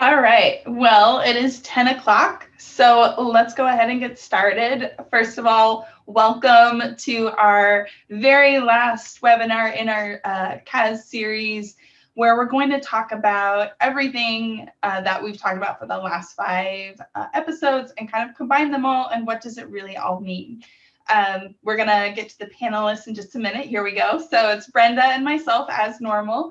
All right. Well, it is 10 o'clock, so let's go ahead and get started. First of all, welcome to our very last webinar in our CAS series, where we're going to talk about everything that we've talked about for the last 5 episodes and kind of combine them all and what does it really all mean. We're going to get to the panelists in just a minute. Here we go. So it's Brenda and myself as normal.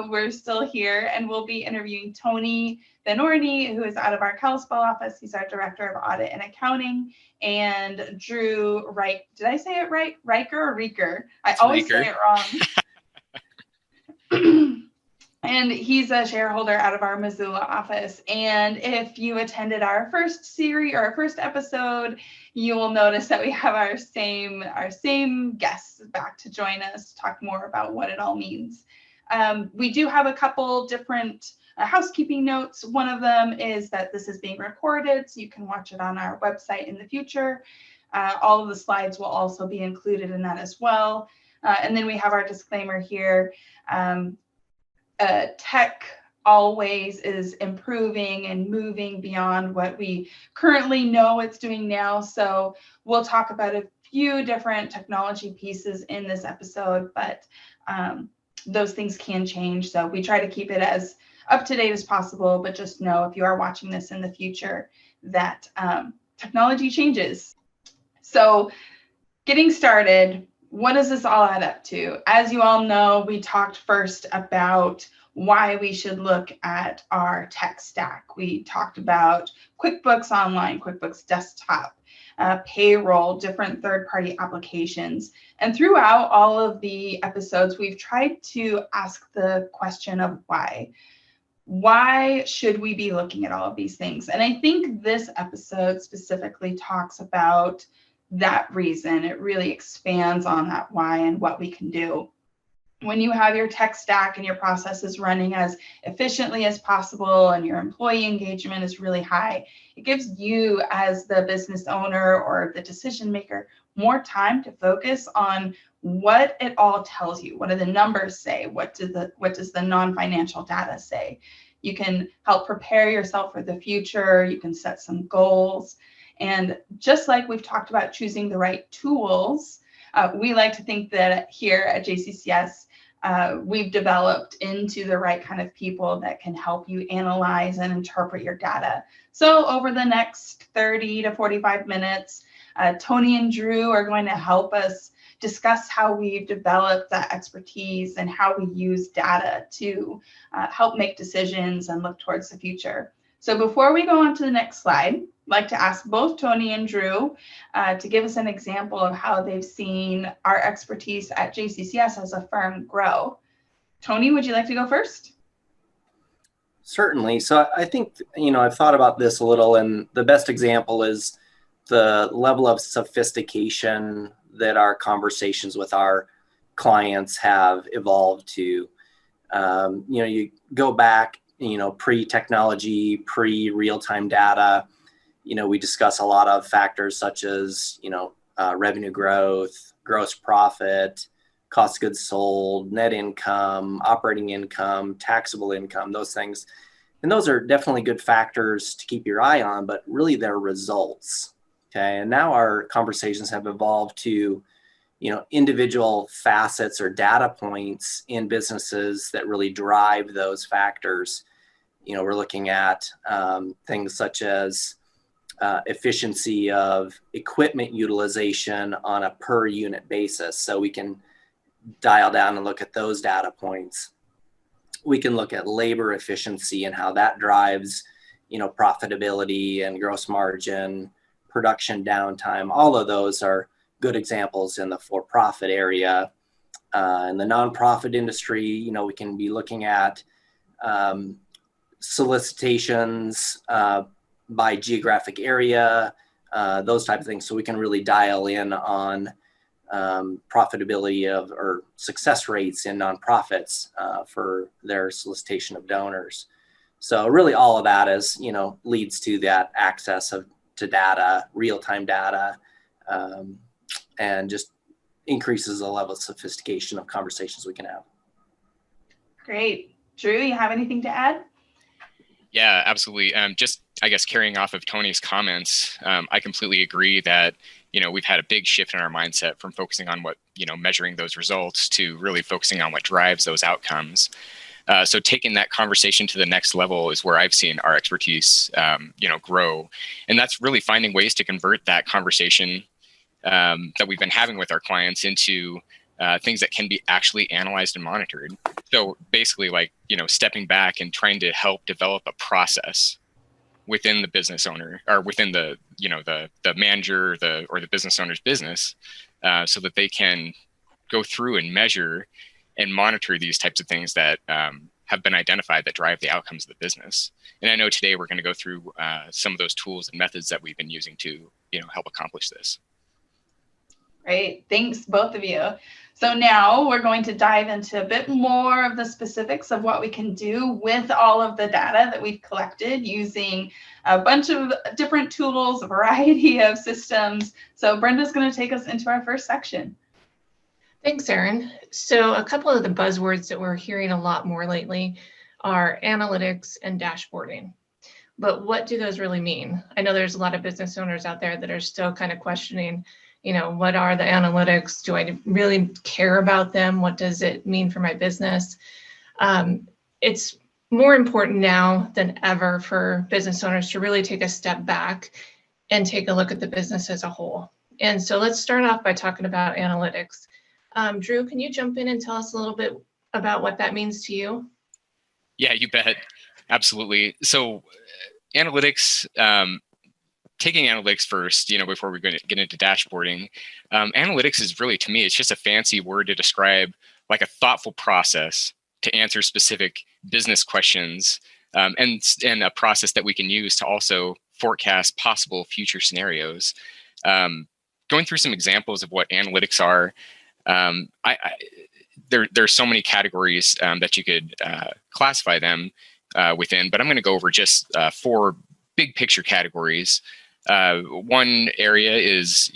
We're still here, and we'll be interviewing Tony Benorni, who is out of our Kalispell office. He's our Director of Audit and Accounting, and Drew Reich. Did I say it right? Riker or Rieker? I always say it wrong. And he's a shareholder out of our Missoula office. And if you attended our first series or our first episode, you will notice that we have our same guests back to join us to talk more about what it all means. We do have a couple different housekeeping notes. One of them is that this is being recorded, so you can watch it on our website in the future. All of the slides will also be included in that as well. And then we have our disclaimer here. Tech always is improving and moving beyond what we currently know it's doing now. So we'll talk about a few different technology pieces in this episode, but those things can change. So we try to keep it as up to date as possible, but just know if you are watching this in the future that technology changes. So getting started, what does this all add up to? As you all know, we talked first about why we should look at our tech stack. We talked about QuickBooks Online, QuickBooks Desktop, payroll, different third-party applications. And throughout all of the episodes, we've tried to ask the question of why. Why should we be looking at all of these things? And I think this episode specifically talks about that reason. It really expands on that why and what we can do. When you have your tech stack and your processes running as efficiently as possible and your employee engagement is really high, it gives you as the business owner or the decision maker more time to focus on what it all tells you. What do the numbers say? What does the non-financial data say? You can help prepare yourself for the future. You can set some goals. And just like we've talked about choosing the right tools, we like to think that here at JCCS, we've developed into the right kind of people that can help you analyze and interpret your data. So over the next 30 to 45 minutes, Tony and Drew are going to help us discuss how we've developed that expertise and how we use data to help make decisions and look towards the future. So before we go on to the next slide, I'd like to ask both Tony and Drew to give us an example of how they've seen our expertise at JCCS as a firm grow. Tony, would you like to go first? Certainly. So I think, I've thought about this a little, and the best example is the level of sophistication that our conversations with our clients have evolved to. You go back, pre-technology, pre-real-time data, we discuss a lot of factors such as, revenue growth, gross profit, cost of goods sold, net income, operating income, taxable income, those things. And those are definitely good factors to keep your eye on, but really they're results. Okay. And now our conversations have evolved to, individual facets or data points in businesses that really drive those factors. We're looking at things such as efficiency of equipment utilization on a per unit basis. So we can dial down and look at those data points. We can look at labor efficiency and how that drives, profitability and gross margin, production downtime. All of those are good examples in the for-profit area. In the nonprofit industry, we can be looking at solicitations by geographic area, those type of things. So we can really dial in on profitability or success rates in nonprofits for their solicitation of donors. So really all of that is, leads to that access to data, real-time data, and just increases the level of sophistication of conversations we can have. Great. Drew, you have anything to add? Yeah, absolutely. Just, I guess, carrying off of Tony's comments, I completely agree that, we've had a big shift in our mindset from focusing on what, measuring those results to really focusing on what drives those outcomes. So taking that conversation to the next level is where I've seen our expertise, grow. And that's really finding ways to convert that conversation that we've been having with our clients into things that can be actually analyzed and monitored. So basically, like, stepping back and trying to help develop a process within the business owner, or within the, the manager, or the business owner's business, so that they can go through and measure and monitor these types of things that have been identified that drive the outcomes of the business. And I know today we're going to go through some of those tools and methods that we've been using to, help accomplish this. Great. Thanks, both of you. So now we're going to dive into a bit more of the specifics of what we can do with all of the data that we've collected using a bunch of different tools, a variety of systems. So Brenda's going to take us into our first section. Thanks, Erin. So a couple of the buzzwords that we're hearing a lot more lately are analytics and dashboarding. But what do those really mean? I know there's a lot of business owners out there that are still kind of questioning, what are the analytics? Do I really care about them? What does it mean for my business? It's more important now than ever for business owners to really take a step back and take a look at the business as a whole. And so let's start off by talking about analytics. Drew, can you jump in and tell us a little bit about what that means to you? Yeah, you bet. Absolutely. So analytics, taking analytics first, before we're going to get into dashboarding, analytics is really, to me, it's just a fancy word to describe like a thoughtful process to answer specific business questions, and a process that we can use to also forecast possible future scenarios. Going through some examples of what analytics are, there's so many categories that you could classify them within, but I'm going to go over just 4 big picture categories. One area is,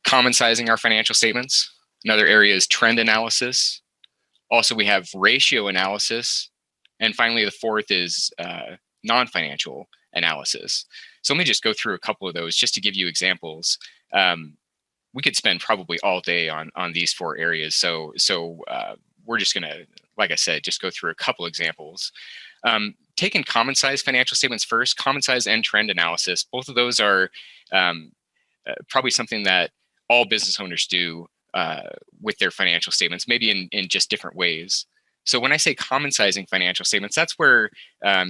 common sizing our financial statements. Another area is trend analysis. Also, we have ratio analysis. And finally, the fourth is non-financial analysis. So let me just go through a couple of those just to give you examples. We could spend probably all day on these 4 areas. So we're just going to, like I said, just go through a couple examples. Taking common size financial statements first, common size and trend analysis, both of those are probably something that all business owners do with their financial statements, maybe in just different ways. So when I say common sizing financial statements, that's where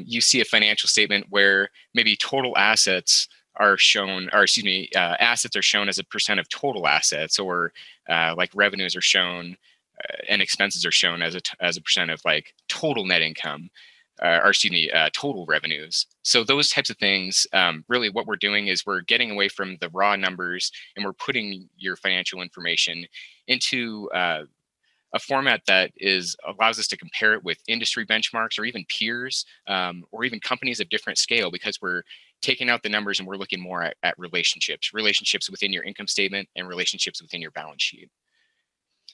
you see a financial statement where maybe total assets are shown, or excuse me, assets are shown as a percent of total assets, or like revenues are shown and expenses are shown as a percent of like total net income, or excuse me, total revenues. So those types of things, really what we're doing is we're getting away from the raw numbers and we're putting your financial information into a format that allows us to compare it with industry benchmarks or even peers, or even companies of different scale, because we're taking out the numbers and we're looking more at relationships within your income statement and relationships within your balance sheet.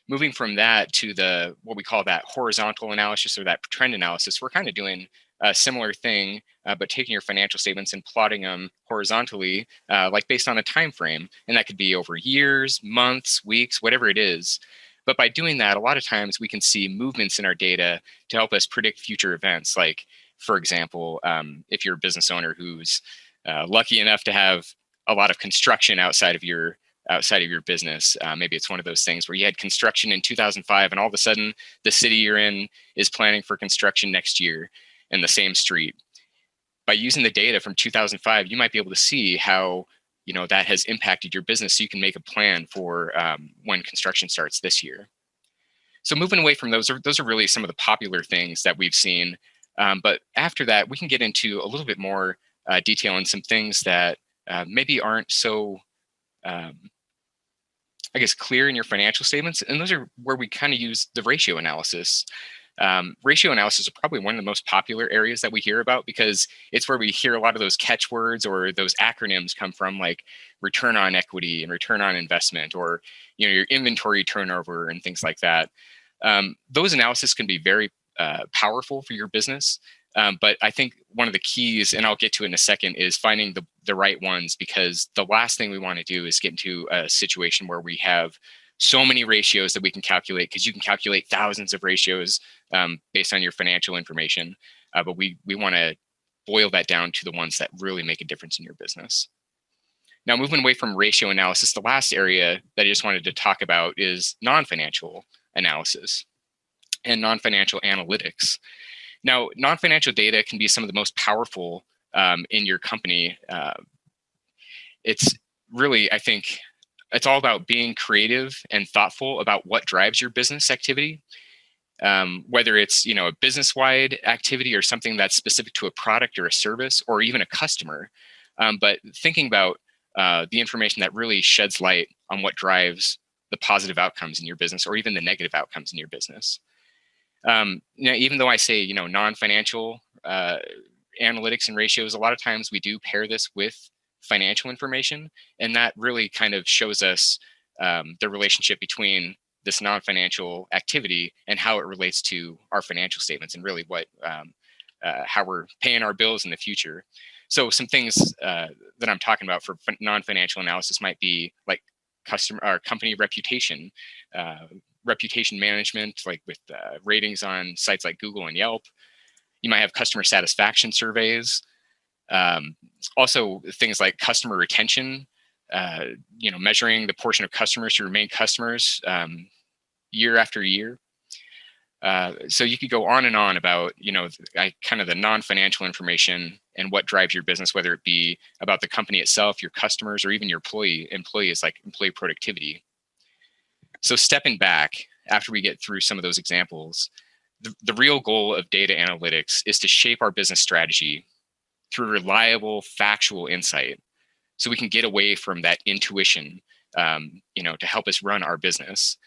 Moving from that to what we call that horizontal analysis, or that trend analysis, we're kind of doing a similar thing, but taking your financial statements and plotting them horizontally, like based on a time frame. And that could be over years, months, weeks, whatever it is. But by doing that, a lot of times we can see movements in our data to help us predict future events. Like, for example, if you're a business owner who's lucky enough to have a lot of construction outside of your business, maybe it's one of those things where you had construction in 2005 and all of a sudden the city you're in is planning for construction next year in the same street. By using the data from 2005, you might be able to see how that has impacted your business, so you can make a plan for when construction starts this year. So moving away from those are really some of the popular things that we've seen. But after that, we can get into a little bit more detail on some things that maybe aren't so, I guess, clear in your financial statements. And those are where we kind of use the ratio analysis. Ratio analysis is probably one of the most popular areas that we hear about, because it's where we hear a lot of those catchwords or those acronyms come from, like return on equity and return on investment, or your inventory turnover and things like that. Those analysis can be very powerful for your business. But I think one of the keys, and I'll get to it in a second, is finding the right ones, because the last thing we want to do is get into a situation where we have so many ratios that we can calculate, because you can calculate thousands of ratios based on your financial information. But we want to boil that down to the ones that really make a difference in your business. Now, moving away from ratio analysis, the last area that I just wanted to talk about is non-financial analysis and non-financial analytics. Now, non-financial data can be some of the most powerful in your company. It's really, I think, it's all about being creative and thoughtful about what drives your business activity. Whether it's a business-wide activity or something that's specific to a product or a service or even a customer, but thinking about the information that really sheds light on what drives the positive outcomes in your business or even the negative outcomes in your business. Even though I say non-financial analytics and ratios, a lot of times we do pair this with financial information, and that really kind of shows us the relationship between this non-financial activity and how it relates to our financial statements and really what how we're paying our bills in the future. So some things that I'm talking about for non-financial analysis might be like customer or company reputation, reputation management, like with ratings on sites like Google and Yelp. You might have customer satisfaction surveys. Also things like customer retention, measuring the portion of customers who remain customers year after year. So you could go on and on about, kind of the non-financial information and what drives your business, whether it be about the company itself, your customers, or even your employees, like employee productivity. So stepping back, after we get through some of those examples, the real goal of data analytics is to shape our business strategy through reliable, factual insight, so we can get away from that intuition, to help us run our business.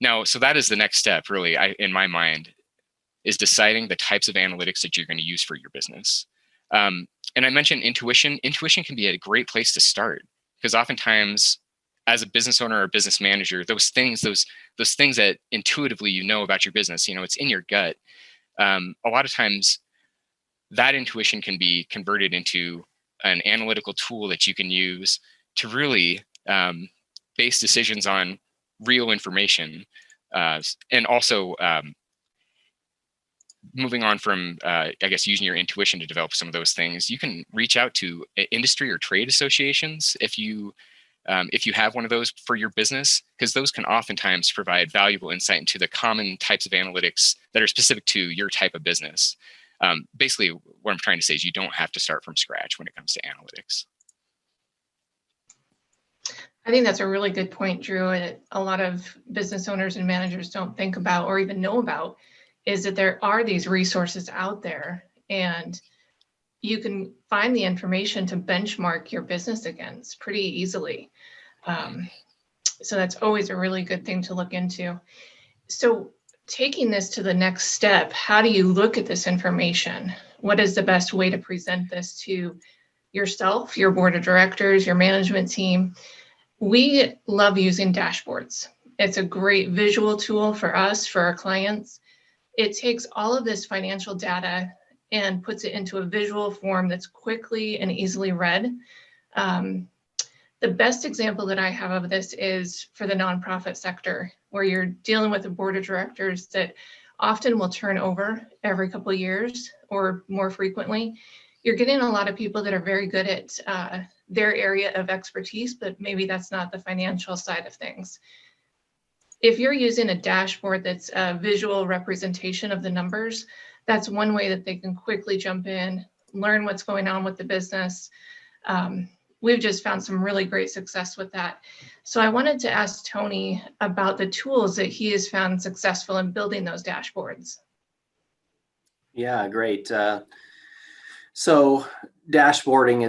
Now, so that is the next step, really, in my mind, is deciding the types of analytics that you're going to use for your business. And I mentioned intuition. Intuition can be a great place to start, because oftentimes, as a business owner or a business manager, those things that intuitively about your business, it's in your gut. A lot of times, that intuition can be converted into an analytical tool that you can use to really base decisions on real information. And also moving on from, using your intuition to develop some of those things, you can reach out to industry or trade associations if you have one of those for your business, because those can oftentimes provide valuable insight into the common types of analytics that are specific to your type of business. Basically, what I'm trying to say is you don't have to start from scratch when it comes to analytics. I think that's a really good point, Drew. And a lot of business owners and managers don't think about or even know about is that there are these resources out there, and you can find the information to benchmark your business against pretty easily. So that's always a really good thing to look into. So taking this to the next step, how do you look at this information? What is the best way to present this to yourself, your board of directors, your management team? We love using dashboards. It's a great visual tool for us, for our clients. It takes all of this financial data and puts it into a visual form that's quickly and easily read. The best example that I have of this is for the nonprofit sector, where you're dealing with a board of directors that often will turn over every couple of years or more frequently. You're getting a lot of people that are very good at their area of expertise, but maybe that's not the financial side of things. If you're using a dashboard that's a visual representation of the numbers, that's one way that they can quickly jump in, learn what's going on with the business. We've just found some really great success with that. So I wanted to ask Tony about the tools that he has found successful in building those dashboards. Yeah, great. So dashboarding,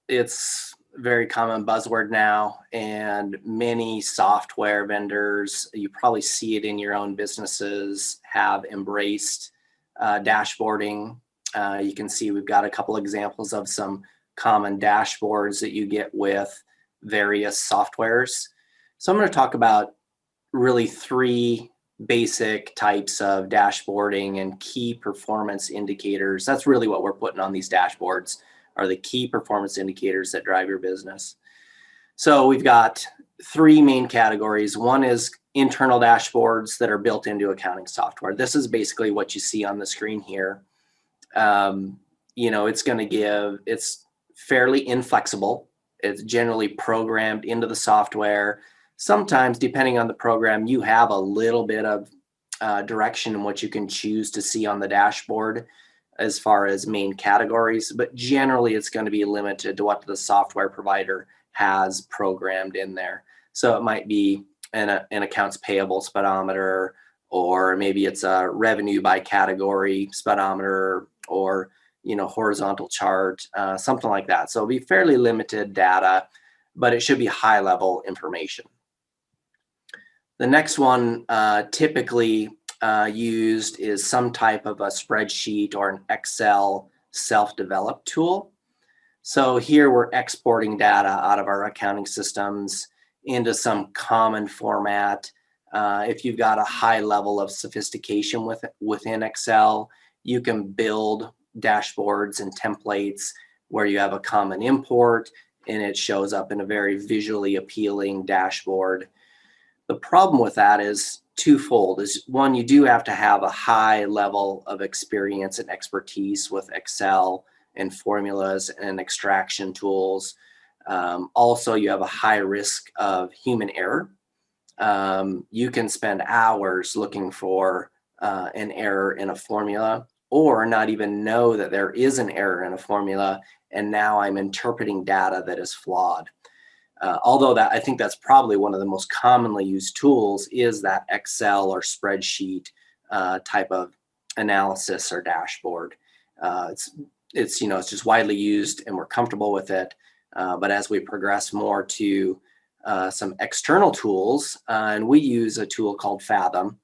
it's very common buzzword now, and many software vendors, you probably see it in your own businesses, have embraced dashboarding. You can see we've got a couple examples of some common dashboards that you get with various softwares. So I'm going to talk about really three basic types of dashboarding and key performance indicators. That's really what we're putting on these dashboards, are the key performance indicators that drive your business. So we've got three main categories. One is internal dashboards that are built into accounting software. This is basically what you see on the screen here. It's fairly inflexible. It's generally programmed into the software. Sometimes, depending on the program, you have a little bit of direction in what you can choose to see on the dashboard as far as main categories, but generally it's going to be limited to what the software provider has programmed in there. So it might be an accounts payable speedometer, or maybe it's a revenue by category speedometer, or horizontal chart, something like that. So it'll be fairly limited data, but it should be high level information. The next one typically used is some type of a spreadsheet or an Excel self-developed tool. So here we're exporting data out of our accounting systems into some common format. If you've got a high level of sophistication within Excel, you can build dashboards and templates where you have a common import and it shows up in a very visually appealing dashboard. The problem with that is twofold. Is one, you do have to have a high level of experience and expertise with Excel and formulas and extraction tools. Also, you have a high risk of human error. You can spend hours looking for an error in a formula, or not even know that there is an error in a formula, and now I'm interpreting data that is flawed. Although I think that's probably one of the most commonly used tools, is that Excel or spreadsheet type of analysis or dashboard. It's just widely used and we're comfortable with it. But as we progress more to some external tools, and we use a tool called Fathom.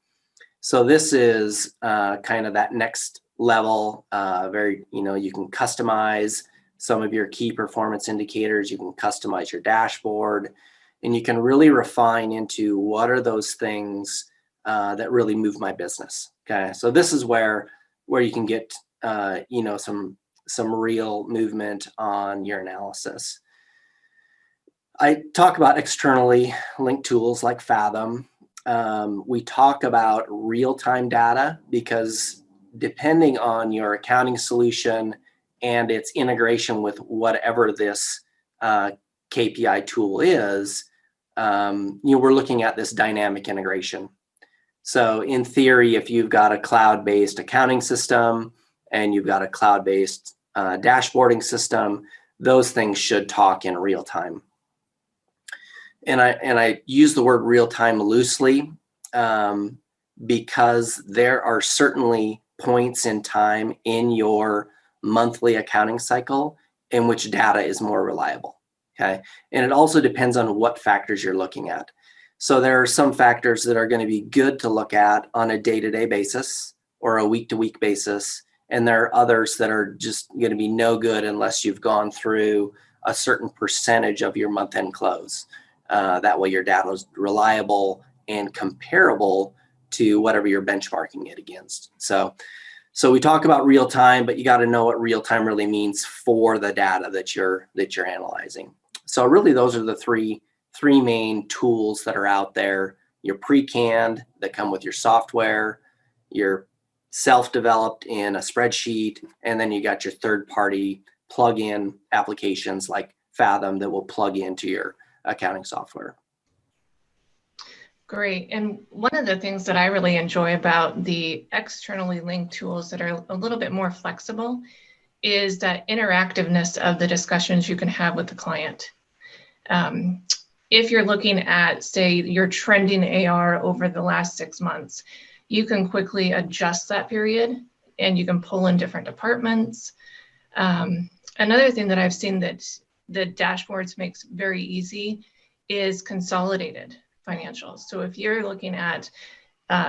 So this is kind of that next level. You can customize some of your key performance indicators. You can customize your dashboard, and you can really refine into what are those things that really move my business. Okay, so this is where you can get some real movement on your analysis. I talk about externally linked tools like Fathom. We talk about real-time data because depending on your accounting solution and its integration with whatever this KPI tool is, we're looking at this dynamic integration. So in theory, if you've got a cloud-based accounting system and you've got a cloud-based dashboarding system, those things should talk in real time. And I use the word real time loosely because there are certainly points in time in your monthly accounting cycle in which data is more reliable. Okay, and it also depends on what factors you're looking at. So there are some factors that are going to be good to look at on a day-to-day basis or a week-to-week basis, and there are others that are just going to be no good unless you've gone through a certain percentage of your month-end close. That way your data is reliable and comparable to whatever you're benchmarking it against. So we talk about real time, but you got to know what real time really means for the data that you're analyzing. So really those are the three main tools that are out there. Your pre-canned that come with your software, your self-developed in a spreadsheet, and then you got your third-party plug-in applications like Fathom that will plug into your accounting software. Great. And one of the things that I really enjoy about the externally linked tools that are a little bit more flexible is that interactiveness of the discussions you can have with the client. If you're looking at, say, your trending AR over the last 6 months, you can quickly adjust that period and you can pull in different departments. Another thing that I've seen that the dashboards makes very easy is consolidated financials. So if you're looking at,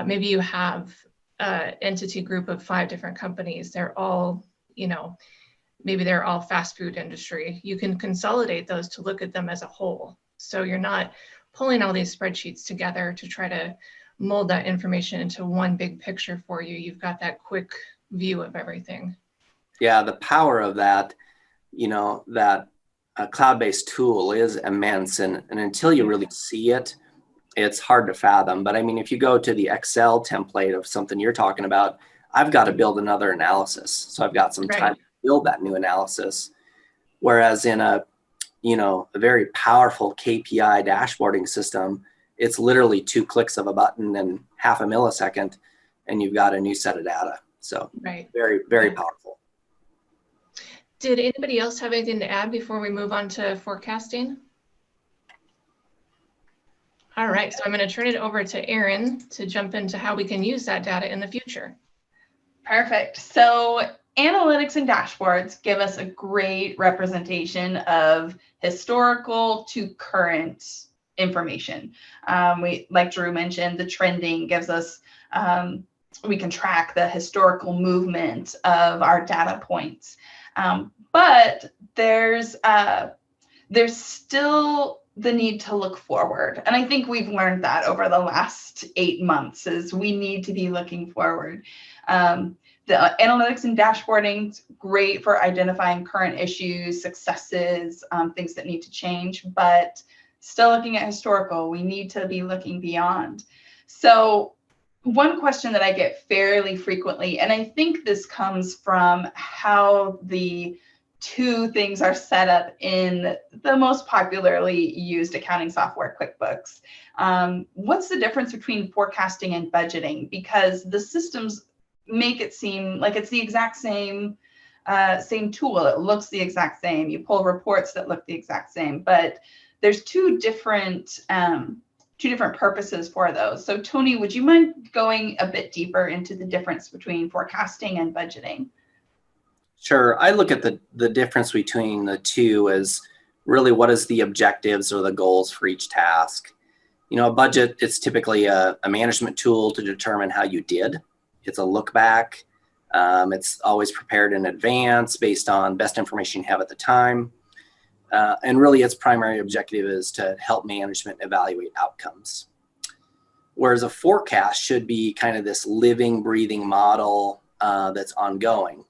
maybe you have an entity group of 5 different companies, they're all, maybe they're all fast food industry, you can consolidate those to look at them as a whole. So you're not pulling all these spreadsheets together to try to mold that information into one big picture for you. You've got that quick view of everything. Yeah, the power of that, that cloud-based tool is immense. And until you really see it, it's hard to fathom. But I mean, if you go to the Excel template of something you're talking about, I've got to build another analysis. So I've got some time to build that new analysis. Whereas in a very powerful KPI dashboarding system, it's literally 2 clicks of a button and half a millisecond, and you've got a new set of data. So very, very powerful. Did anybody else have anything to add before we move on to forecasting? All right, so I'm going to turn it over to Erin to jump into how we can use that data in the future. Perfect. So analytics and dashboards give us a great representation of historical to current information. We, like Drew mentioned, the trending gives us, we can track the historical movement of our data points. But there's still the need to look forward. And I think we've learned that over the last 8 months is we need to be looking forward. The analytics and dashboarding, great for identifying current issues, successes, things that need to change, but still looking at historical, we need to be looking beyond. So one question that I get fairly frequently, and I think this comes from how the 2 things are set up in the most popularly used accounting software, QuickBooks. What's the difference between forecasting and budgeting? Because the systems make it seem like it's the exact same tool. It looks the exact same. You pull reports that look the exact same, but there's two different purposes for those. So Tony, would you mind going a bit deeper into the difference between forecasting and budgeting? Sure. I look at the difference between the two as really what is the objectives or the goals for each task. A budget, it's typically a management tool to determine how you did. It's a look back. It's always prepared in advance based on best information you have at the time. And really its primary objective is to help management evaluate outcomes. Whereas a forecast should be kind of this living, breathing model that's ongoing.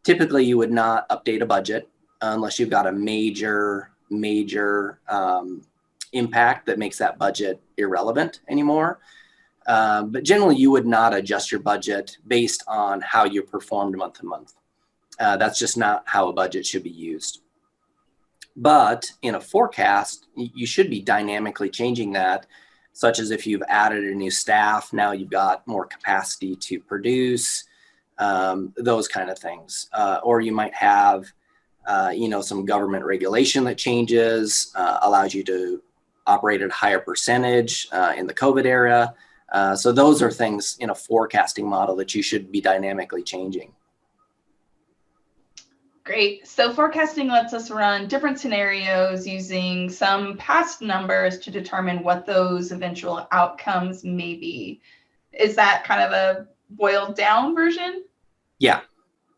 Typically, you would not update a budget unless you've got a major impact that makes that budget irrelevant anymore. But generally, you would not adjust your budget based on how you performed month to month. That's just not how a budget should be used. But in a forecast, you should be dynamically changing that, such as if you've added a new staff, now you've got more capacity to produce, those kind of things. Or you might have, some government regulation that changes, allows you to operate at a higher percentage in the COVID era. So those are things in a forecasting model that you should be dynamically changing. Great. So forecasting lets us run different scenarios using some past numbers to determine what those eventual outcomes may be. Is that kind of a boiled down version? Yeah.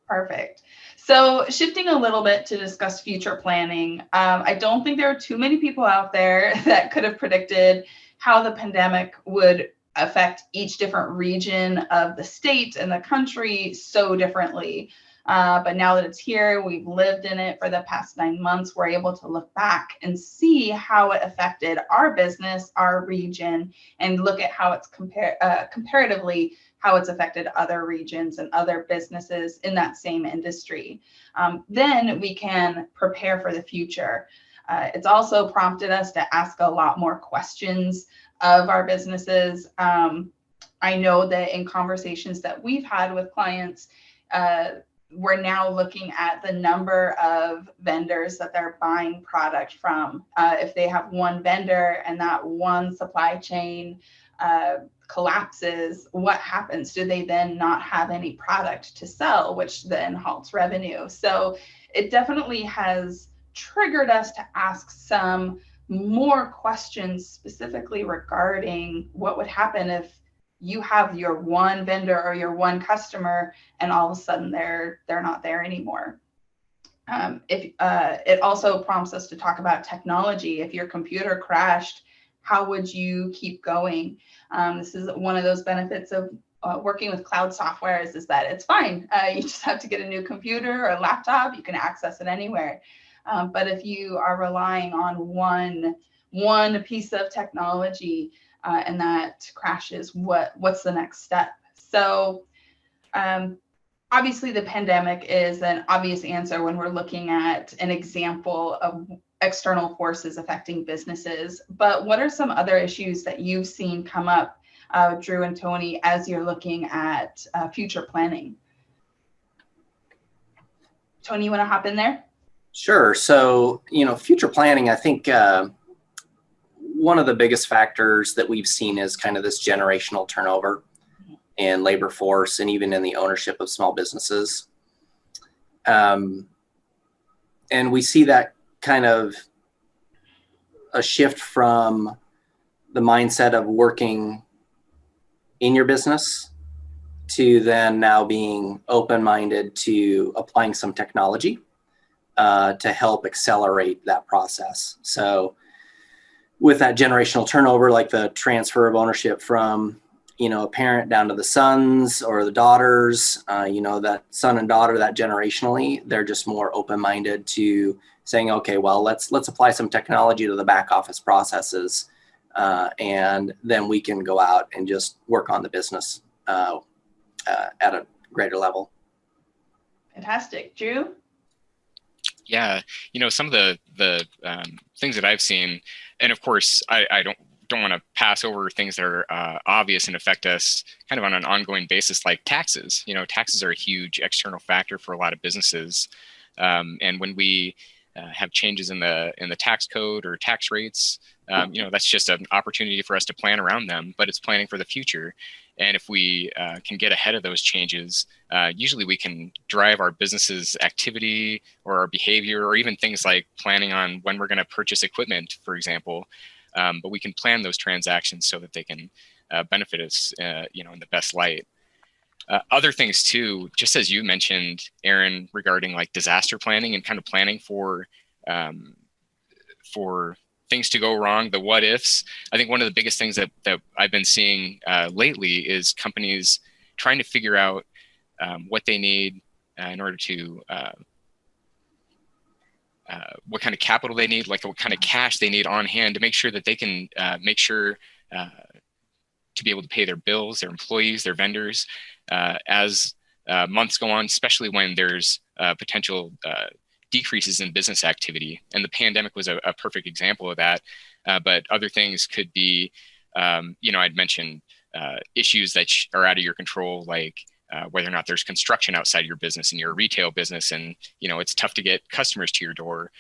Perfect. So shifting a little bit to discuss future planning, I don't think there are too many people out there that could have predicted how the pandemic would affect each different region of the state and the country so differently. But now that it's here, we've lived in it for the past 9 months, we're able to look back and see how it affected our business, our region, and look at how it's comparatively how it's affected other regions and other businesses in that same industry. Then we can prepare for the future. It's also prompted us to ask a lot more questions of our businesses. I know that in conversations that we've had with clients, we're now looking at the number of vendors that they're buying product from. If they have one vendor and that one supply chain collapses, what happens? Do they then not have any product to sell, which then halts revenue? So it definitely has triggered us to ask some more questions specifically regarding what would happen if you have your one vendor or your one customer and all of a sudden they're not there anymore. It also prompts us to talk about technology. If your computer crashed how would you keep going? This is one of those benefits of working with cloud software is that it's fine. You just have to get a new computer or a laptop. You can access it anywhere. But if you are relying on one piece of technology and that crashes, what's the next step? So obviously the pandemic is an obvious answer when we're looking at an example of external forces affecting businesses. But what are some other issues that you've seen come up, Drew and Tony, as you're looking at future planning? Tony, you want to hop in there? Sure. So, future planning, I think one of the biggest factors that we've seen is kind of this generational turnover in labor force and even in the ownership of small businesses. And we see that kind of a shift from the mindset of working in your business to then now being open-minded to applying some technology to help accelerate that process. So with that generational turnover, like the transfer of ownership from a parent down to the sons or the daughters, that son and daughter, that generationally, they're just more open-minded to saying, okay, well, let's apply some technology to the back office processes, and then we can go out and just work on the business at a greater level. Fantastic. Drew? Yeah, some of the things that I've seen, and of course, I don't want to pass over things that are obvious and affect us kind of on an ongoing basis, like taxes. Taxes are a huge external factor for a lot of businesses, and when we have changes in the tax code or tax rates, that's just an opportunity for us to plan around them, but it's planning for the future. And if we can get ahead of those changes, usually we can drive our business's activity or our behavior, or even things like planning on when we're going to purchase equipment, for example. But we can plan those transactions so that they can benefit us, in the best light. Other things too, just as you mentioned, Aaron, regarding like disaster planning and kind of planning for things to go wrong, the what ifs. I think one of the biggest things that I've been seeing lately is companies trying to figure out what they need in order to what kind of capital they need, like what kind of cash they need on hand to make sure that they can make sure to be able to pay their bills, their employees, their vendors as months go on, especially when there's potential decreases in business activity. And the pandemic was a perfect example of that. But other things could be, I'd mentioned issues that are out of your control, like whether or not there's construction outside your business and you're a retail business and, it's tough to get customers to your door.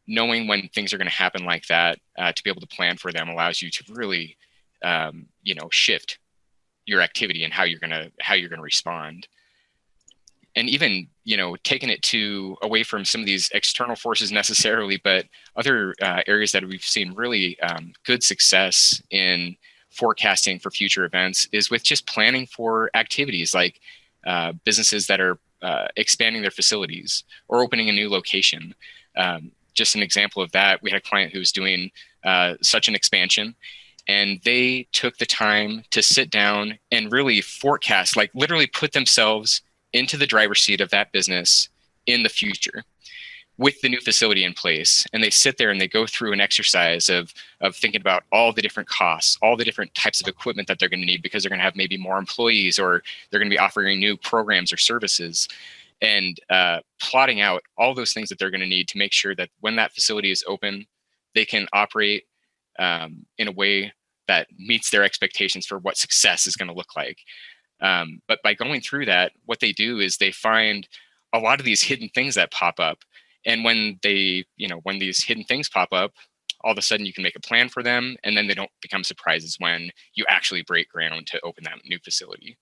Knowing when things are going to happen like that, to be able to plan for them allows you to really, shift your activity and how you're going to respond. And even, taking it away from some of these external forces necessarily, but other areas that we've seen really good success in forecasting for future events is with just planning for activities like businesses that are expanding their facilities or opening a new location. Just an example of that, we had a client who was doing such an expansion, and they took the time to sit down and really forecast, like literally put themselves into the driver's seat of that business in the future with the new facility in place. And they sit there and they go through an exercise of thinking about all the different costs, all the different types of equipment that they're going to need because they're going to have maybe more employees, or they're going to be offering new programs or services, and plotting out all those things that they're going to need to make sure that when that facility is open, they can operate in a way that meets their expectations for what success is going to look like. But by going through that, what they do is they find a lot of these hidden things that pop up. And when when these hidden things pop up, all of a sudden you can make a plan for them, and then they don't become surprises when you actually break ground to open that new facility.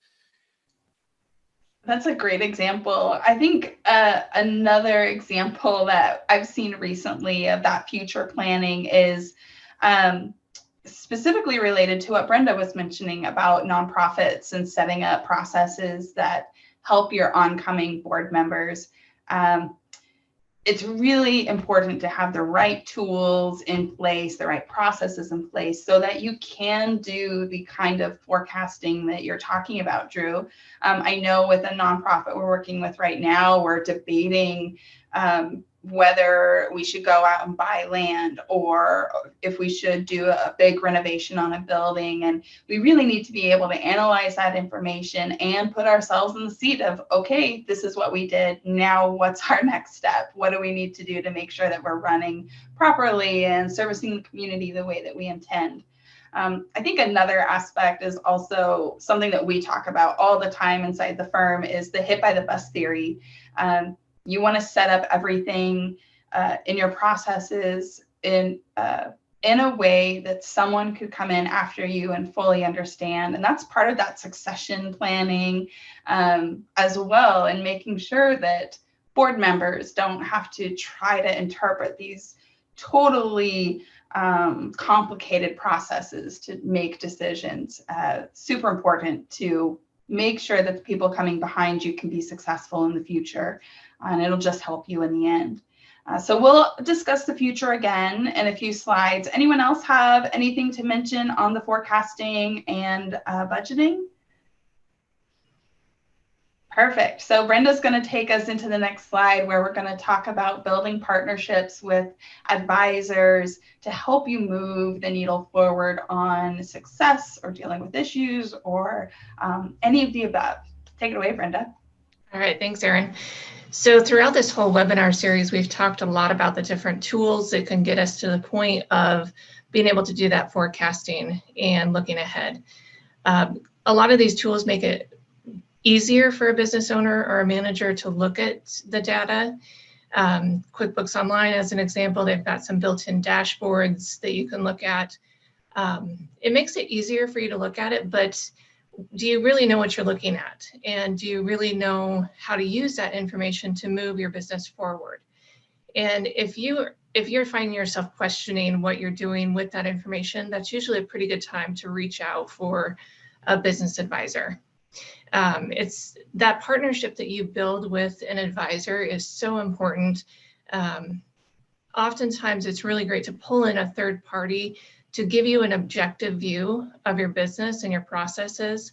That's a great example. I think another example that I've seen recently of that future planning is specifically related to what Brenda was mentioning about nonprofits and setting up processes that help your oncoming board members. it's really important to have the right tools in place, the right processes in place, so that you can do the kind of forecasting that you're talking about, Drew. I know with a nonprofit we're working with right now, we're debating whether we should go out and buy land or if we should do a big renovation on a building. And we really need to be able to analyze that information and put ourselves in the seat of, okay, this is what we did. Now what's our next step? What do we need to do to make sure that we're running properly and servicing the community the way that we intend? I think another aspect is also something that we talk about all the time inside the firm is the hit by the bus theory. You want to set up everything in your processes in a way that someone could come in after you and fully understand. And that's part of that succession planning as well, and making sure that board members don't have to try to interpret these totally complicated processes to make decisions. Super important to make sure that the people coming behind you can be successful in the future, and it'll just help you in the end. So we'll discuss the future again in a few slides. Anyone else have anything to mention on the forecasting and budgeting? Perfect. So Brenda's going to take us into the next slide where we're going to talk about building partnerships with advisors to help you move the needle forward on success or dealing with issues or any of the above. Take it away, Brenda. All right, thanks, Erin. So throughout this whole webinar series, we've talked a lot about the different tools that can get us to the point of being able to do that forecasting and looking ahead. A lot of these tools make it easier for a business owner or a manager to look at the data. QuickBooks Online, as an example, they've got some built-in dashboards that you can look at. It makes it easier for you to look at it, but do you really know what you're looking at? And do you really know how to use that information to move your business forward? And if you're finding yourself questioning what you're doing with that information, that's usually a pretty good time to reach out for a business advisor. It's that partnership that you build with an advisor is so important. Oftentimes it's really great to pull in a third party to give you an objective view of your business and your processes.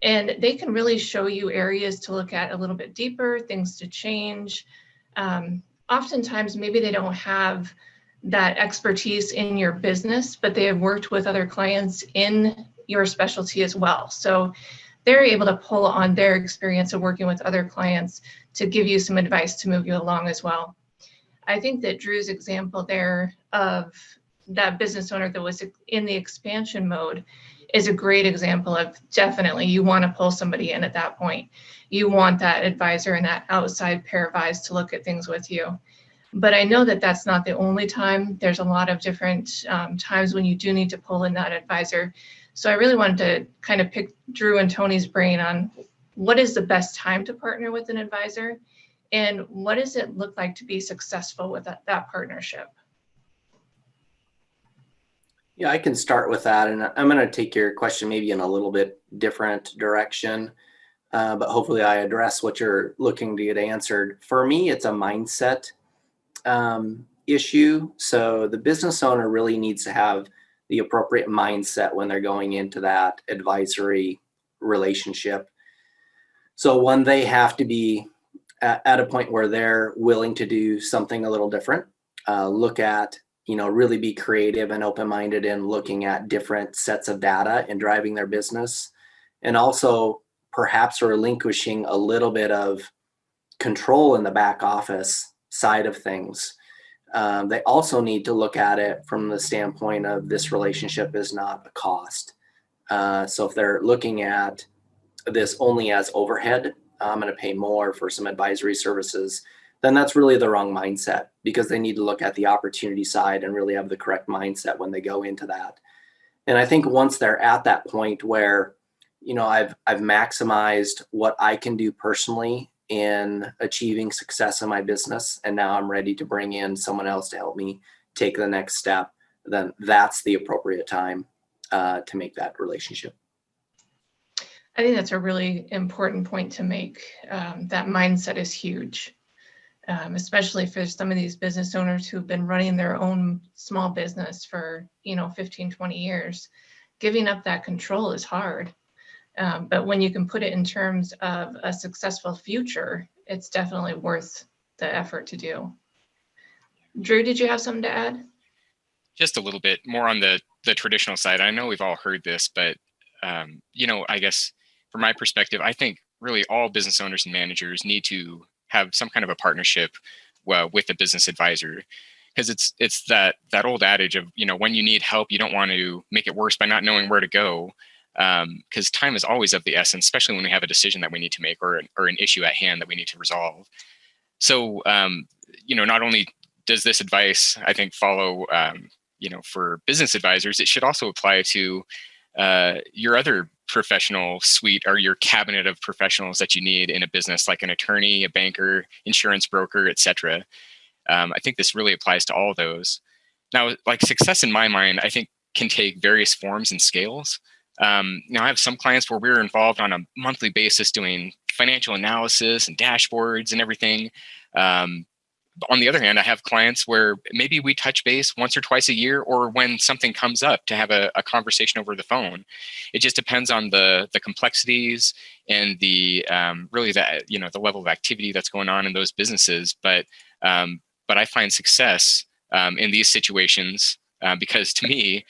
And they can really show you areas to look at a little bit deeper, things to change. Oftentimes, maybe they don't have that expertise in your business, but they have worked with other clients in your specialty as well. So they're able to pull on their experience of working with other clients to give you some advice to move you along as well. I think that Drew's example there of that business owner that was in the expansion mode is a great example of definitely you want to pull somebody in at that point. You want that advisor and that outside pair of eyes to look at things with you. But I know that that's not the only time. There's a lot of different times when you do need to pull in that advisor. So I really wanted to kind of pick Drew and Tony's brain on what is the best time to partner with an advisor and what does it look like to be successful with that partnership? Yeah, I can start with that, and I'm going to take your question maybe in a little bit different direction, but hopefully I address what you're looking to get answered. For me, it's a mindset issue. So the business owner really needs to have the appropriate mindset when they're going into that advisory relationship. So one, they have to be at a point where they're willing to do something a little different, look at, really be creative and open-minded in looking at different sets of data and driving their business, and also perhaps relinquishing a little bit of control in the back office side of things. They also need to look at it from the standpoint of this relationship is not a cost. So if they're looking at this only as overhead, I'm going to pay more for some advisory services, then that's really the wrong mindset, because they need to look at the opportunity side and really have the correct mindset when they go into that. And I think once they're at that point where, I've maximized what I can do personally in achieving success in my business, and now I'm ready to bring in someone else to help me take the next step, then that's the appropriate time to make that relationship. I think that's a really important point to make. That mindset is huge. especially for some of these business owners who've been running their own small business for, 15, 20 years. Giving up that control is hard. But when you can put it in terms of a successful future, it's definitely worth the effort to do. Drew, did you have something to add? Just a little bit more on the traditional side. I know we've all heard this, but I guess from my perspective, I think really all business owners and managers need to have some kind of a partnership with a business advisor, because it's that old adage of, when you need help, you don't want to make it worse by not knowing where to go, because time is always of the essence, especially when we have a decision that we need to make or an issue at hand that we need to resolve. So not only does this advice, I think, follow for business advisors, it should also apply to your other professional suite or your cabinet of professionals that you need in a business, like an attorney, a banker, insurance broker, etc. I think this really applies to all of those. Now, like, success in my mind, I think, can take various forms and scales. I have some clients where we're involved on a monthly basis doing financial analysis and dashboards and everything. On the other hand, I have clients where maybe we touch base once or twice a year, or when something comes up, to have a conversation over the phone. It just depends on the complexities and the really the level of activity that's going on in those businesses. But I find success in these situations because, to me,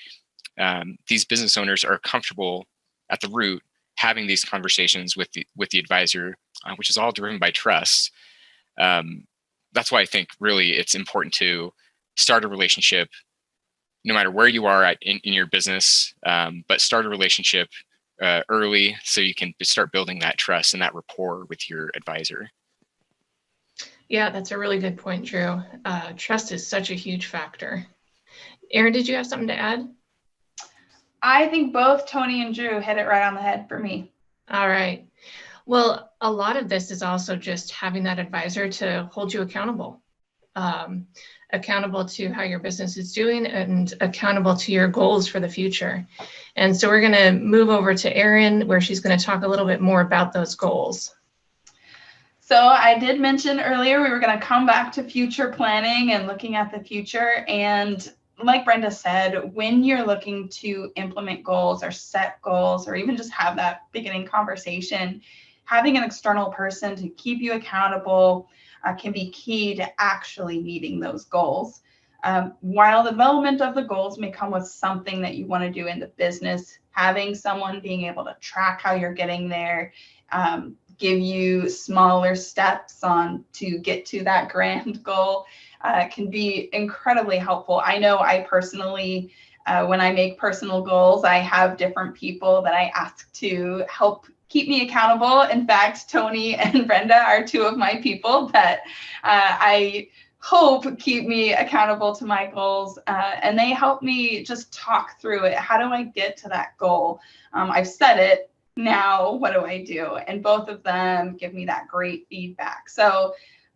these business owners are comfortable at the root having these conversations with the advisor, which is all driven by trust. That's why I think really it's important to start a relationship, no matter where you are in your business, but start a relationship early so you can start building that trust and that rapport with your advisor. Yeah, that's a really good point, Drew. Trust is such a huge factor. Erin, did you have something to add? I think both Tony and Drew hit it right on the head for me. All right. Well, a lot of this is also just having that advisor to hold you accountable, accountable to how your business is doing and accountable to your goals for the future. And so we're going to move over to Erin, where she's going to talk a little bit more about those goals. So I did mention earlier we were going to come back to future planning and looking at the future. And like Brenda said, when you're looking to implement goals or set goals or even just have that beginning conversation, having an external person to keep you accountable can be key to actually meeting those goals. While the development of the goals may come with something that you want to do in the business, having someone being able to track how you're getting there, give you smaller steps on to get to that grand goal can be incredibly helpful. I know I personally, when I make personal goals, I have different people that I ask to help keep me accountable. In fact, Tony and Brenda are two of my people that I hope keep me accountable to my goals. And they help me just talk through it. How do I get to that goal? I've set it. Now, what do I do? And both of them give me that great feedback. So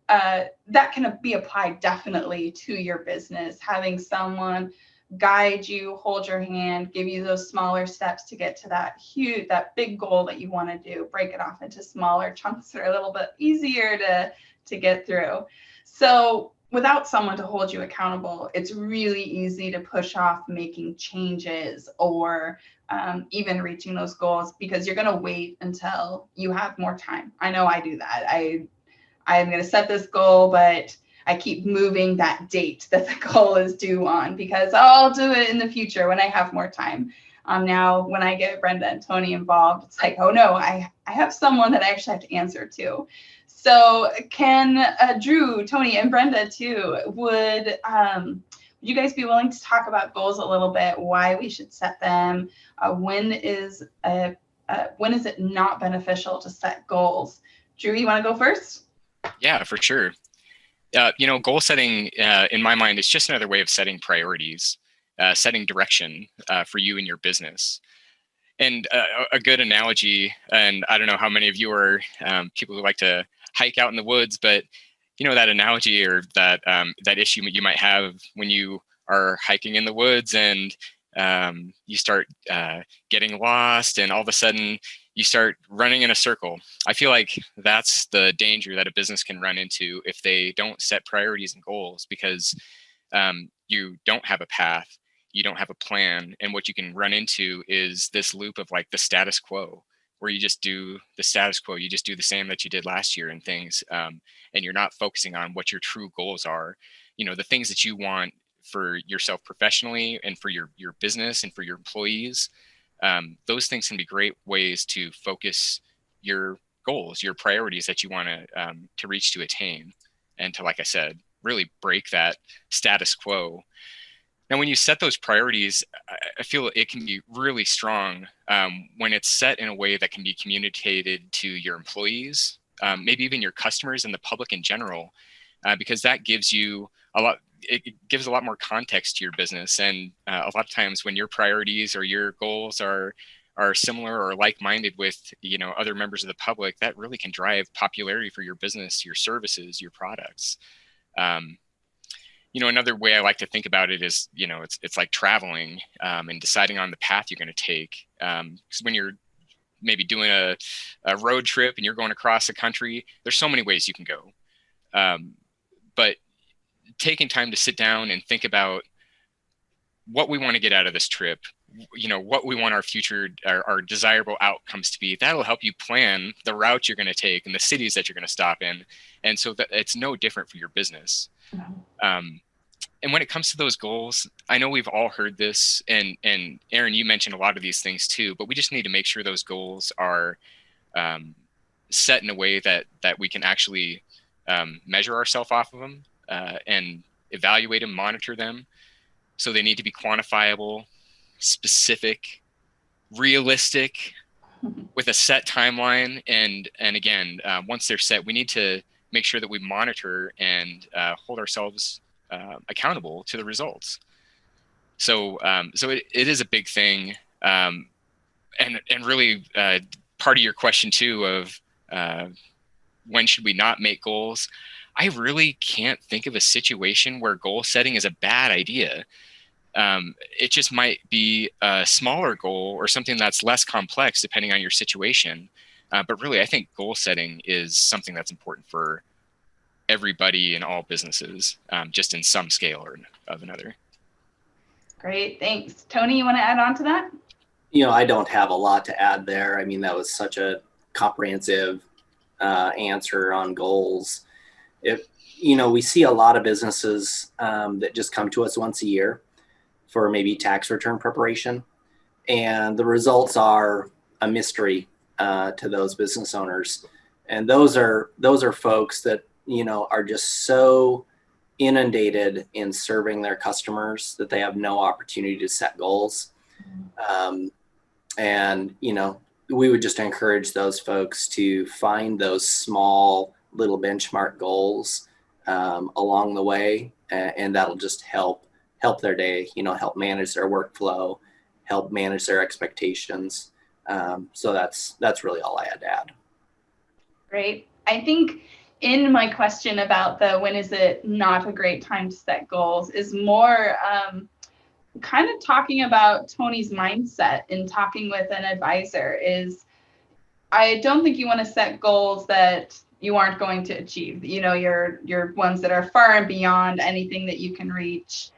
that can be applied definitely to your business. Having someone guide you, hold your hand, give you those smaller steps to get to that big goal that you want to do, break it off into smaller chunks that are a little bit easier to get through. So without someone to hold you accountable, it's really easy to push off making changes or even reaching those goals because you're going to wait until you have more time. I know I do that. I'm going to set this goal, but I keep moving that date that the goal is due on because I'll do it in the future when I have more time. Now, when I get Brenda and Tony involved, it's like, oh no, I have someone that I actually have to answer to. So can Drew, Tony, and Brenda too, would you guys be willing to talk about goals a little bit, why we should set them? When is it not beneficial to set goals? Drew, you want to go first? Yeah, for sure. Goal setting, in my mind, is just another way of setting priorities, setting direction for you and your business. And a good analogy, and I don't know how many of you are people who like to hike out in the woods, but that analogy or that issue you might have when you are hiking in the woods and you start getting lost, and all of a sudden you start running in a circle. I feel like that's the danger that a business can run into if they don't set priorities and goals, because you don't have a path, you don't have a plan, and what you can run into is this loop of like the status quo, where you just do the status quo, you just do the same that you did last year and things, and you're not focusing on what your true goals are. You know, the things that you want for yourself professionally and for your business and for your employees. Those things can be great ways to focus your goals, your priorities that you want to reach, to attain, and to, like I said, really break that status quo. Now, when you set those priorities, I feel it can be really strong when it's set in a way that can be communicated to your employees, maybe even your customers and the public in general, because that gives you a lot. It gives a lot more context to your business, and a lot of times when your priorities or your goals are similar or like-minded with, you know, other members of the public, that really can drive popularity for your business, your services, your products. You know, another way I like to think about it is, you know, it's like traveling and deciding on the path you're going to take. Because when you're maybe doing a road trip and you're going across the country, there's so many ways you can go. But taking time to sit down and think about what we want to get out of this trip, you know, what we want our future, our desirable outcomes to be, that'll help you plan the route you're going to take and the cities that you're going to stop in. And so that it's no different for your business. And when it comes to those goals, I know we've all heard this, and Aaron, you mentioned a lot of these things too, but we just need to make sure those goals are set in a way that we can actually measure ourselves off of them, and evaluate and monitor them. So they need to be quantifiable, specific, realistic, with a set timeline. And again, once they're set, we need to make sure that we monitor and hold ourselves accountable to the results. So it is a big thing. And really part of your question too of when should we not make goals? I really can't think of a situation where goal setting is a bad idea. It just might be a smaller goal or something that's less complex depending on your situation. But really, I think goal setting is something that's important for everybody in all businesses, just in some scale or of another. Great, thanks. Tony, you want to add on to that? You know, I don't have a lot to add there. I mean, that was such a comprehensive answer on goals. If, you know, we see a lot of businesses that just come to us once a year for maybe tax return preparation, and the results are a mystery to those business owners. And those are folks that, you know, are just so inundated in serving their customers that they have no opportunity to set goals. And, you know, we would just encourage those folks to find those small little benchmark goals along the way, and that'll just help their day, you know, help manage their workflow, help manage their expectations. So that's really all I had to add. Great. I think in my question about the when is it not a great time to set goals is more kind of talking about Tony's mindset in talking with an advisor. Is I don't think you want to set goals that you aren't going to achieve. You know, your ones that are far and beyond anything that you can reach.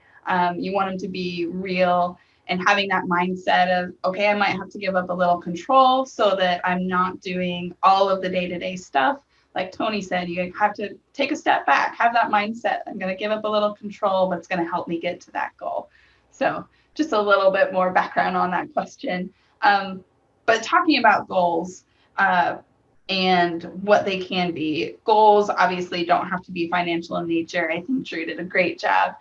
You want them to be real, and having that mindset of, okay, I might have to give up a little control so that I'm not doing all of the day-to-day stuff. Like Tony said, you have to take a step back, have that mindset. I'm going to give up a little control, but it's going to help me get to that goal. So just a little bit more background on that question. But talking about goals and what they can be, goals obviously don't have to be financial in nature. I think Drew did a great job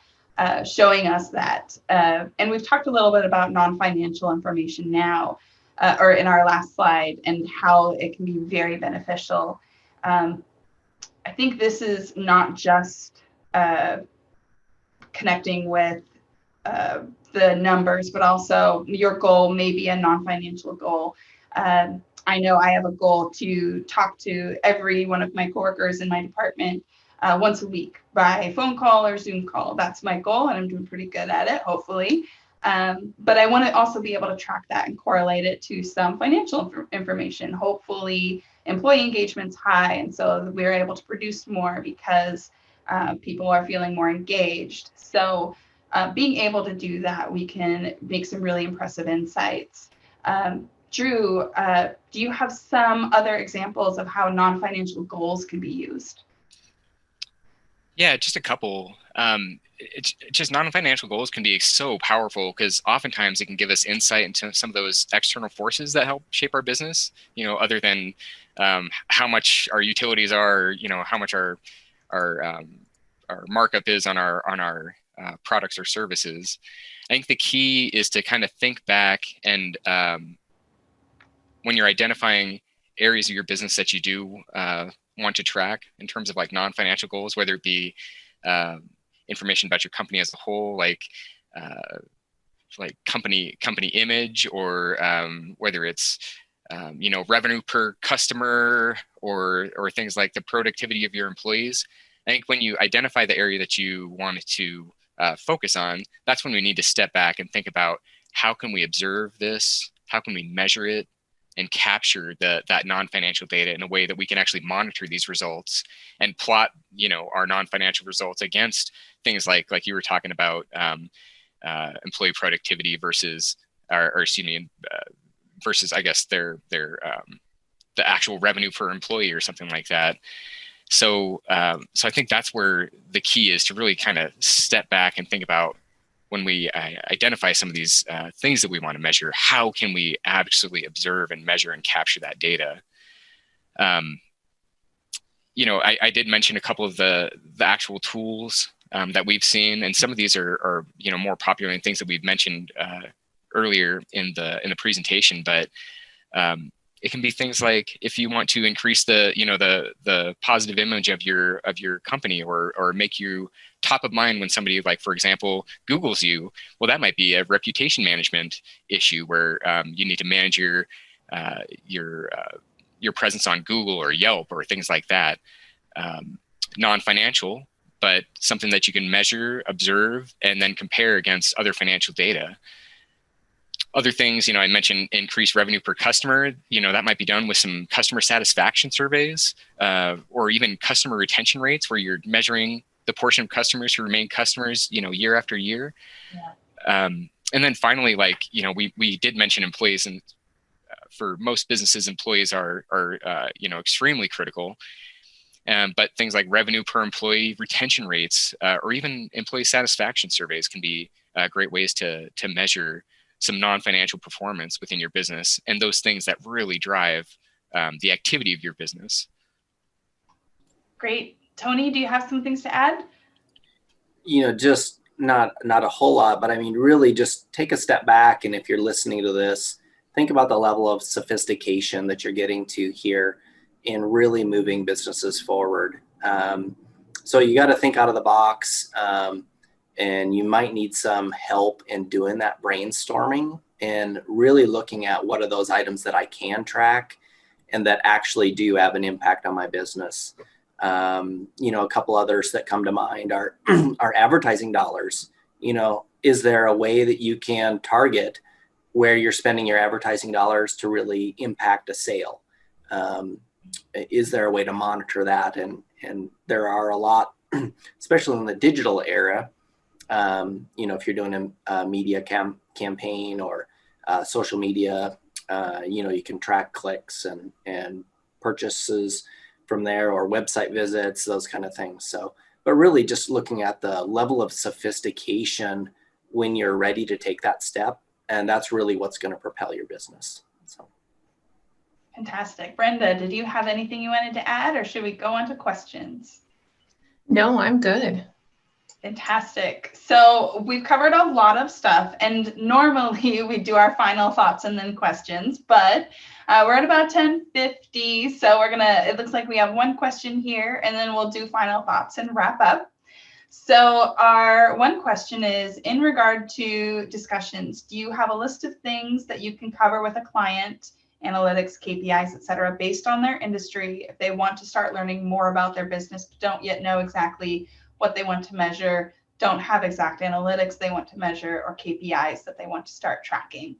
showing us that. And we've talked a little bit about non-financial information now, or in our last slide, and how it can be very beneficial. I think this is not just connecting with the numbers, but also your goal may be a non-financial goal. I know I have a goal to talk to every one of my coworkers in my department once a week by phone call or Zoom call. That's my goal, and I'm doing pretty good at it, hopefully. But I want to also be able to track that and correlate it to some financial information. Hopefully, employee engagement's high, and so we're able to produce more because people are feeling more engaged. So being able to do that, we can make some really impressive insights. Drew, do you have some other examples of how non-financial goals can be used? Yeah, just a couple. It's just non-financial goals can be so powerful because oftentimes it can give us insight into some of those external forces that help shape our business. Other than how much our utilities are, how much our markup is on our products or services. I think the key is to kind of think back and when you're identifying areas of your business that you do want to track in terms of like non-financial goals, whether it be information about your company as a whole, like company image, or whether it's revenue per customer, or things like the productivity of your employees. I think when you identify the area that you want to focus on, that's when we need to step back and think about how can we observe this, how can we measure it, and capture that non-financial data in a way that we can actually monitor these results and plot, our non-financial results against things like you were talking about, employee productivity versus, versus I guess their the actual revenue per employee or something like that. So I think that's where the key is, to really kind of step back and think about, when we identify some of these things that we want to measure, how can we absolutely observe and measure and capture that data? I did mention a couple of the actual tools that we've seen, and some of these are more popular and things that we've mentioned earlier in the presentation. But it can be things like, if you want to increase the positive image of your company, or make you top of mind when somebody, like, for example, Googles you. Well, that might be a reputation management issue where you need to manage your presence on Google or Yelp or things like that. Non-financial, but something that you can measure, observe, and then compare against other financial data. Other things, I mentioned increased revenue per customer. That might be done with some customer satisfaction surveys, or even customer retention rates, where you're measuring the portion of customers who remain customers, year after year. Yeah. And then finally, we did mention employees, and for most businesses, employees are extremely critical. But things like revenue per employee, retention rates, or even employee satisfaction surveys can be great ways to measure some non-financial performance within your business, and those things that really drive the activity of your business. Great. Tony, do you have some things to add? Just not a whole lot, but I mean, really just take a step back. And if you're listening to this, think about the level of sophistication that you're getting to here in really moving businesses forward. So you got to think out of the box. And you might need some help in doing that brainstorming and really looking at what are those items that I can track and that actually do have an impact on my business. A couple others that come to mind are advertising dollars. Is there a way that you can target where you're spending your advertising dollars to really impact a sale? Is there a way to monitor that? And there are a lot, especially in the digital era. If you're doing a media campaign or social media, you can track clicks and purchases from there, or website visits, those kind of things. So, but really just looking at the level of sophistication when you're ready to take that step. And that's really what's going to propel your business. So. Fantastic. Brenda, did you have anything you wanted to add, or should we go on to questions? No, I'm good. Fantastic. So we've covered a lot of stuff, and normally we do our final thoughts and then questions, but we're at about 10:50. So it looks like we have one question here, and then we'll do final thoughts and wrap up. So our one question is, in regard to discussions, do you have a list of things that you can cover with a client, analytics, KPIs, et cetera, based on their industry, if they want to start learning more about their business, but don't yet know exactly what they want to measure, don't have exact analytics they want to measure or KPIs that they want to start tracking.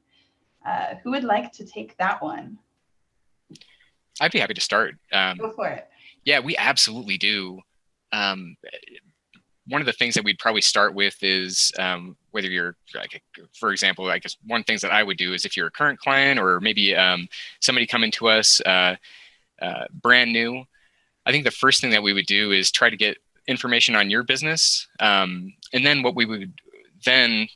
Who would like to take that one? I'd be happy to start. Go for it. Yeah, we absolutely do. One of the things that we'd probably start with is whether you're, for example, I guess one thing that I would do is if you're a current client or maybe somebody coming to us brand new, I think the first thing that we would do is try to get information on your business. And then what we would then,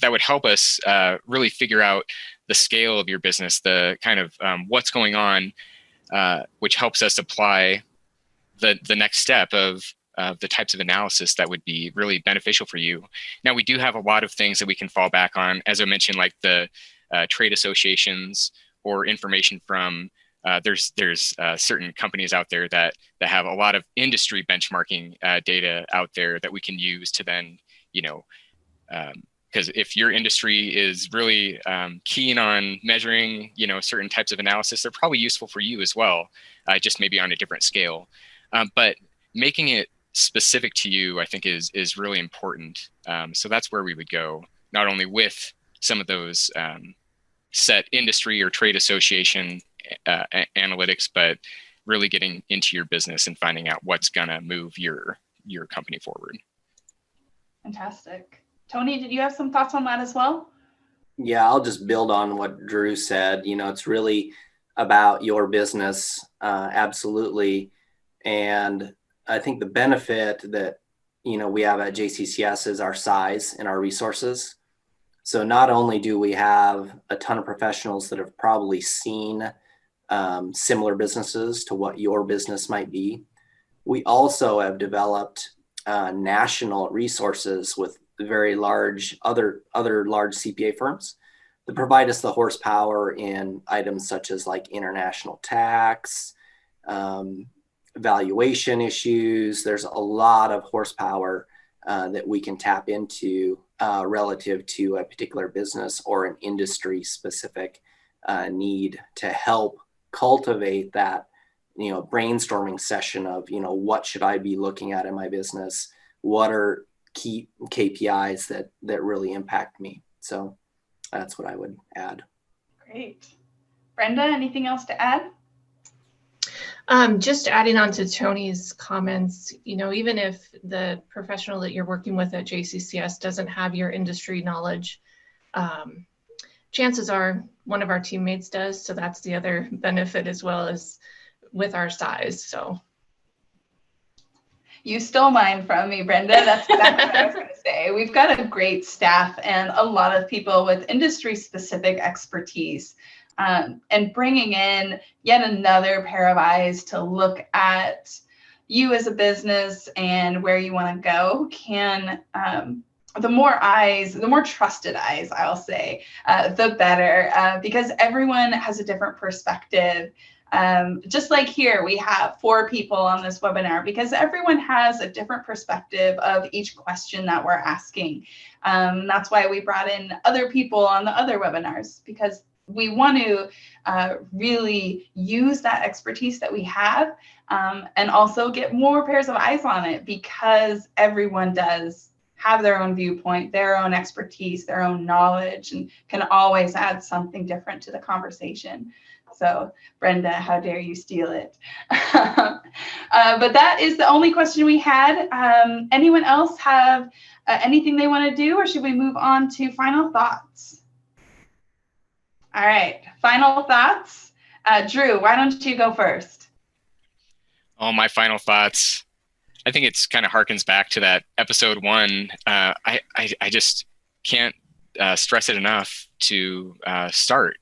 that would help us really figure out the scale of your business, the kind of what's going on, which helps us apply the next step of the types of analysis that would be really beneficial for you. Now, we do have a lot of things that we can fall back on, as I mentioned, like the trade associations or information from there's certain companies out there that have a lot of industry benchmarking data out there that we can use to then, because if your industry is really keen on measuring, certain types of analysis, they're probably useful for you as well, just maybe on a different scale. But making it specific to you, I think, is really important. So that's where we would go, not only with some of those set industry or trade association analytics, but really getting into your business and finding out what's gonna move your company forward. Fantastic. Tony, did you have some thoughts on that as well? Yeah, I'll just build on what Drew said. It's really about your business, absolutely. And I think the benefit that, we have at JCCS is our size and our resources. So not only do we have a ton of professionals that have probably seen similar businesses to what your business might be, we also have developed national resources with very large other large CPA firms that provide us the horsepower in items such as like international tax, valuation issues. There's a lot of horsepower that we can tap into relative to a particular business or an industry specific need to help cultivate that, brainstorming session of, what should I be looking at in my business? What are key KPIs that really impact me? So that's what I would add. Great. Brenda, anything else to add? Just adding on to Tony's comments, even if the professional that you're working with at JCCS doesn't have your industry knowledge, chances are one of our teammates does. So that's the other benefit, as well as with our size. So you stole mine from me, Brenda. That's exactly what I was going to say. We've got a great staff and a lot of people with industry specific expertise. And bringing in yet another pair of eyes to look at you as a business and where you want to go can, the more eyes, the more trusted eyes, I'll say, the better, because everyone has a different perspective. Just like here, we have 4 people on this webinar because everyone has a different perspective of each question that we're asking. That's why we brought in other people on the other webinars, because we want to really use that expertise that we have and also get more pairs of eyes on it, because everyone does have their own viewpoint, their own expertise, their own knowledge, and can always add something different to the conversation. So Brenda, how dare you steal it? But that is the only question we had. Anyone else have anything they want to do, or should we move on to final thoughts? All right, final thoughts. Drew, why don't you go first? Oh, my final thoughts. I think it's kind of harkens back to that episode 1. I just can't stress it enough to start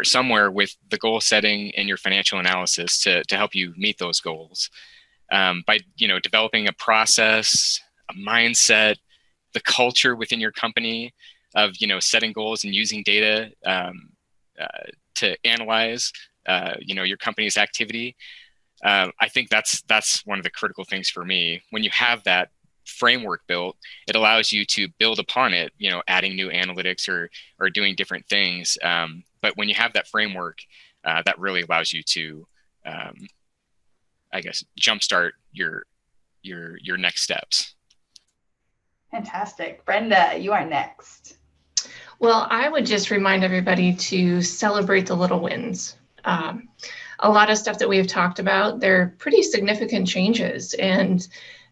somewhere with the goal setting and your financial analysis to help you meet those goals. By developing a process, a mindset, the culture within your company of setting goals and using data to analyze your company's activity. I think that's one of the critical things for me. When you have that framework built, it allows you to build upon it, adding new analytics or doing different things. But when you have that framework, that really allows you to, I guess, jumpstart your next steps. Fantastic. Brenda, you are next. Well, I would just remind everybody to celebrate the little wins. A lot of stuff that we've talked about, they're pretty significant changes and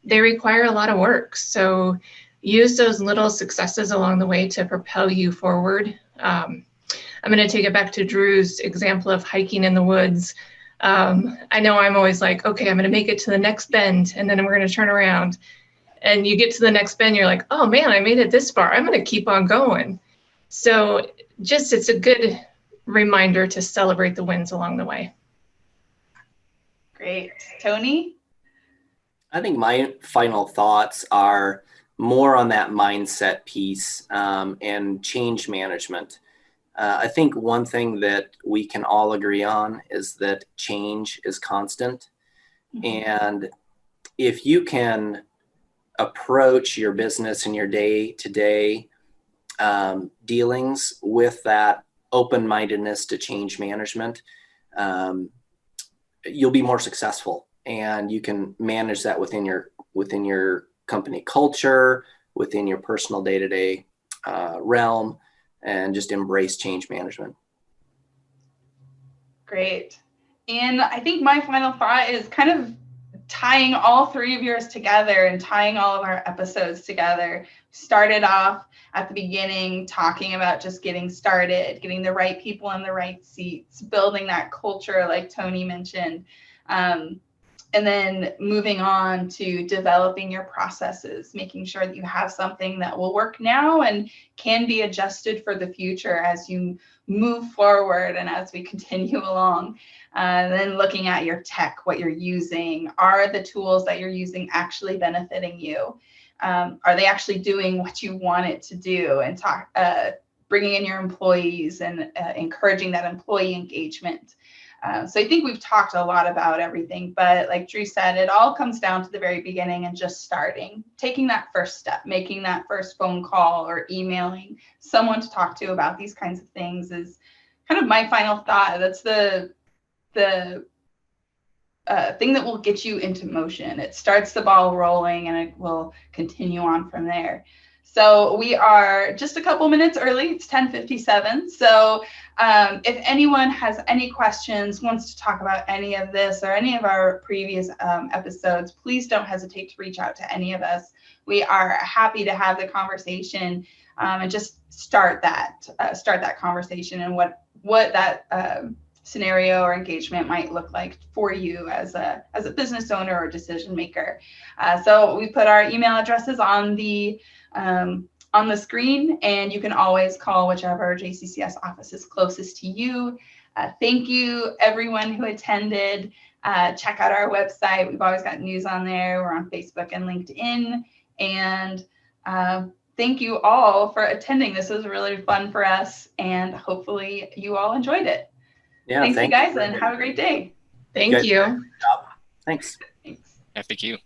they require a lot of work. So use those little successes along the way to propel you forward. I'm going to take it back to Drew's example of hiking in the woods. I know I'm always like, okay, I'm going to make it to the next bend and then we're going to turn around. And you get to the next bend, you're like, oh man, I made it this far. I'm going to keep on going. So just, it's a good reminder to celebrate the wins along the way. Great. Tony? I think my final thoughts are more on that mindset piece and change management. I think one thing that we can all agree on is that change is constant. And if you can approach your business and your day-to-day dealings with that open-mindedness to change management, you'll be more successful, and you can manage that within your company culture, within your personal day-to-day realm, and just embrace change management. Great. And I think my final thought is kind of tying all three of yours together and tying all of our episodes together. Started off at the beginning talking about just getting started, getting the right people in the right seats, building that culture like Tony mentioned, and then moving on to developing your processes, making sure that you have something that will work now and can be adjusted for the future as you move forward and as we continue along. Then looking at your tech, what you're using. Are the tools that you're using actually benefiting you? Are they actually doing what you want it to do? And bringing in your employees and encouraging that employee engagement. So I think we've talked a lot about everything, but like Drew said, it all comes down to the very beginning and just starting, taking that first step, making that first phone call or emailing someone to talk to about these kinds of things is kind of my final thought. That's the thing that will get you into motion. It starts the ball rolling and it will continue on from there. So we are just a couple minutes early. It's 10:57. So if anyone has any questions, wants to talk about any of this or any of our previous episodes, please don't hesitate to reach out to any of us. We are happy to have the conversation and just start that conversation and what that scenario or engagement might look like for you as a business owner or decision maker. So we put our email addresses on the screen, and you can always call whichever JCCS office is closest to you. Thank you, everyone who attended. Check out our website. We've always got news on there. We're on Facebook and LinkedIn. And thank you all for attending. This was really fun for us, and hopefully you all enjoyed it. Yeah, thanks you guys, and have a great day. Thank you. Thanks. Thanks. Yeah, thank you.